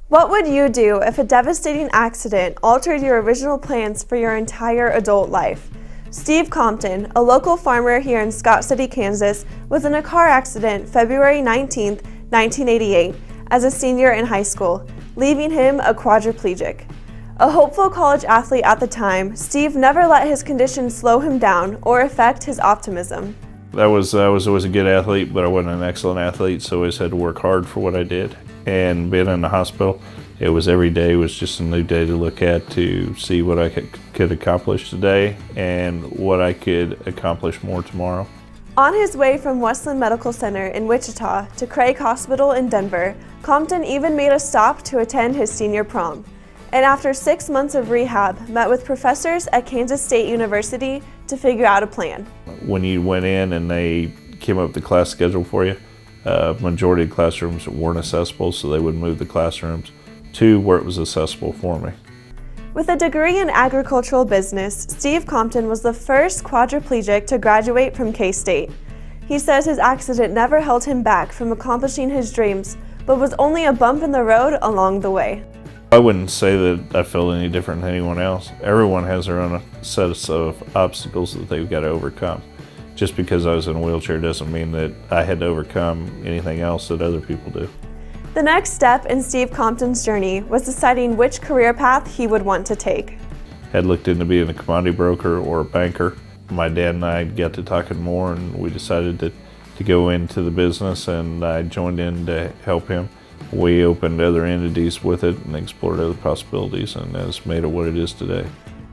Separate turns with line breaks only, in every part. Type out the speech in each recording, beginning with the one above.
What would you do if a devastating accident altered your original plans for your entire adult life? Steve Compton, a local farmer here in Scott City, Kansas, was in a car accident February 19, 1988, as a senior in high school, leaving him a quadriplegic. A hopeful college athlete at the time, Steve never let his condition slow him down or affect his optimism.
I was always a good athlete, but I wasn't an excellent athlete, so I always had to work hard for what I did. And being in the hospital, it was every day was just a new day to look at, to see what I could accomplish today and what I could accomplish more tomorrow.
On his way from Westland Medical Center in Wichita to Craig Hospital in Denver, Compton even made a stop to attend his senior prom. And after 6 months of rehab, met with professors at Kansas State University to figure out a plan.
When you went in and they came up with the class schedule for you, majority of classrooms weren't accessible, so they would move the classrooms to where it was accessible for me.
With a degree in agricultural business, Steve Compton was the first quadriplegic to graduate from K-State. He says his accident never held him back from accomplishing his dreams, but was only a bump in the road along the way.
I wouldn't say that I feel any different than anyone else. Everyone has their own set of obstacles that they've got to overcome. Just because I was in a wheelchair doesn't mean that I had to overcome anything else that other people do.
The next step in Steve Compton's journey was deciding which career path he would want to take.
I had looked into being a commodity broker or a banker. My dad and I got to talking more, and we decided to go into the business, and I joined in to help him. We opened other entities with it and explored other possibilities, and that's made it what it is today.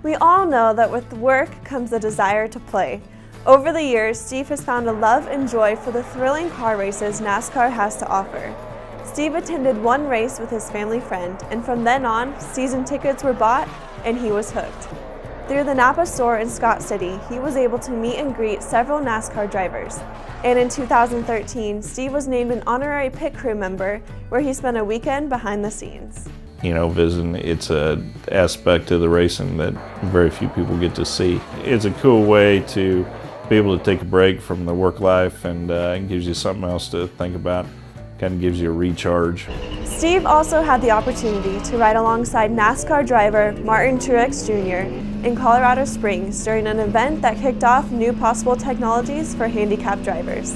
We all know that with work comes a desire to play. Over the years, Steve has found a love and joy for the thrilling car races NASCAR has to offer. Steve attended one race with his family friend, and from then on, season tickets were bought and he was hooked. Through the Napa store in Scott City, he was able to meet and greet several NASCAR drivers. And in 2013, Steve was named an honorary pit crew member, where he spent a weekend behind the scenes.
You know, visiting, it's an aspect of the racing that very few people get to see. It's a cool way to be able to take a break from the work life, and it gives you something else to think about. Kind of gives you a recharge.
Steve also had the opportunity to ride alongside NASCAR driver Martin Truex Jr. in Colorado Springs during an event that kicked off new possible technologies for handicapped drivers.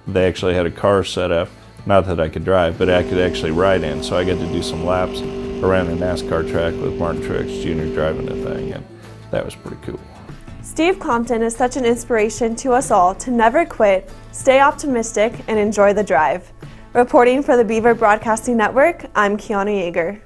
They actually had a car set up, not that I could drive, but I could actually ride in, so I got to do some laps around a NASCAR track with Martin Truex Jr. driving the thing, and that was pretty cool.
Steve Compton is such an inspiration to us all to never quit, stay optimistic, and enjoy the drive. Reporting for the Beaver Broadcasting Network, I'm Kiana Yager.